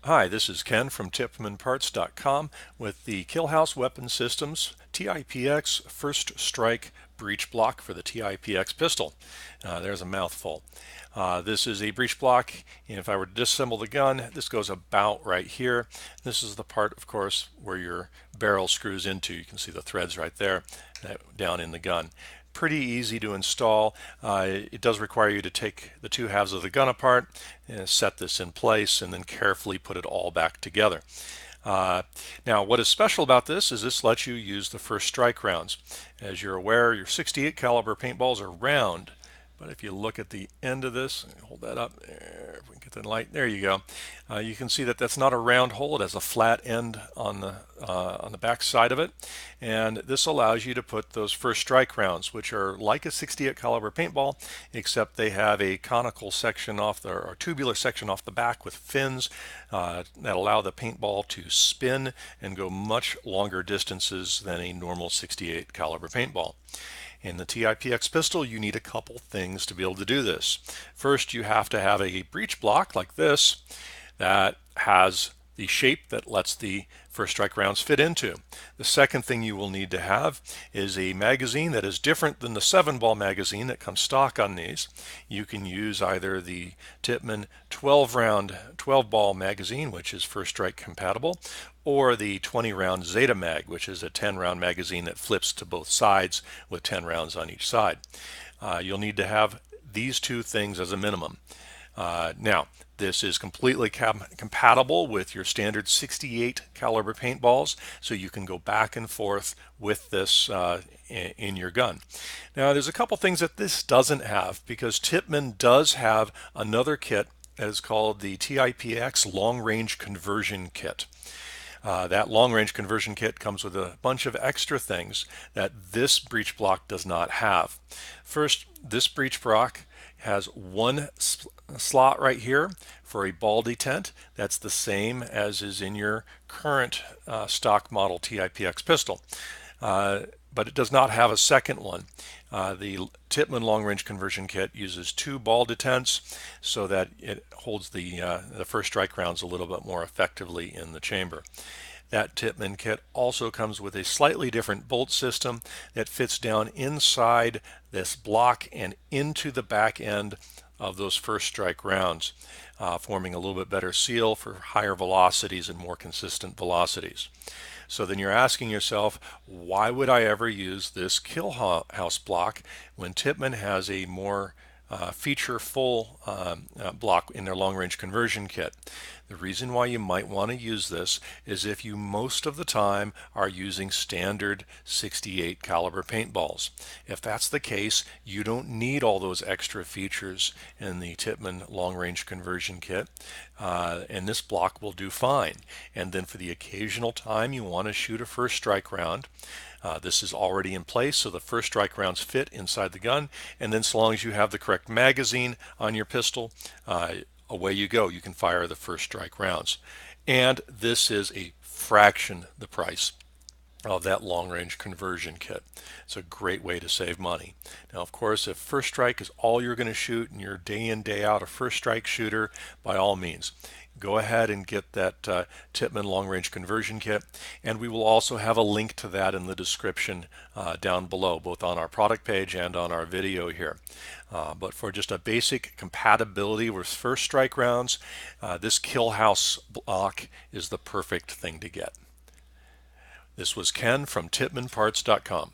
Hi, this is Ken from TippmannParts.com with the Killhouse Weapon Systems TiPX First Strike breech block for the TiPX pistol. There's a mouthful. This is a breech block, and if I were to disassemble the gun, this goes about right here. This is the part, of course, where your barrel screws into. You can see the threads right there down in the gun. Pretty easy to install. It does require you to take the two halves of the gun apart and set this in place and then carefully put it all back together. Now, what is special about this is this lets you use the first strike rounds. As you're aware, your 68 caliber paintballs are round, but if you look at the end of this, hold that up, there, if we can get the light, there you go. You can see that that's not a round hole. It has a flat end on the back side of it, and this allows you to put those first strike rounds, which are like a 68 caliber paintball, except they have a conical section off the or tubular section off the back with fins that allow the paintball to spin and go much longer distances than a normal 68 caliber paintball. In the TiPX pistol, you need a couple things to be able to do this. First, you have to have a breech block like this that has the shape that lets the first strike rounds fit into. The second thing you will need to have is a magazine that is different than the 7-ball magazine that comes stock on these. You can use either the Tippmann 12-round 12-ball magazine, which is first strike compatible, or the 20-round Zeta Mag, which is a 10-round magazine that flips to both sides with 10 rounds on each side. You'll need to have these two things as a minimum. Now, this is completely compatible with your standard 68 caliber paintballs, so you can go back and forth with this in your gun. Now, there's a couple things that this doesn't have, because Tippmann does have another kit that is called the TiPX Long Range Conversion Kit. That long range conversion kit comes with a bunch of extra things that this breech block does not have. First, this breech block has one slot right here for a ball detent. That's the same as is in your current stock model TiPX pistol. But it does not have a second one. The Tippmann long range conversion kit uses two ball detents so that it holds the first strike rounds a little bit more effectively in the chamber. That Tippmann kit also comes with a slightly different bolt system that fits down inside this block and into the back end of those first strike rounds, forming a little bit better seal for higher velocities and more consistent velocities. So then you're asking yourself, why would I ever use this Killhouse block when Tippmann has a more feature full block in their long range conversion kit? The reason why you might want to use this is if you most of the time are using standard 68 caliber paintballs. If that's the case, you don't need all those extra features in the Tippmann long range conversion kit, and this block will do fine. And then for the occasional time you want to shoot a first strike round, this is already in place, so the first strike rounds fit inside the gun, and then so long as you have the correct magazine on your pistol, away you go. You can fire the first strike rounds. And this is a fraction the price of that long range conversion kit. It's a great way to save money. Now, of course, if first strike is all you're going to shoot and you're day in, day out a first strike shooter, by all means, go ahead and get that Tippmann long range conversion kit, and we will also have a link to that in the description down below, both on our product page and on our video here. But for just a basic compatibility with first strike rounds, this Killhouse block is the perfect thing to get. This was Ken from TippmannParts.com.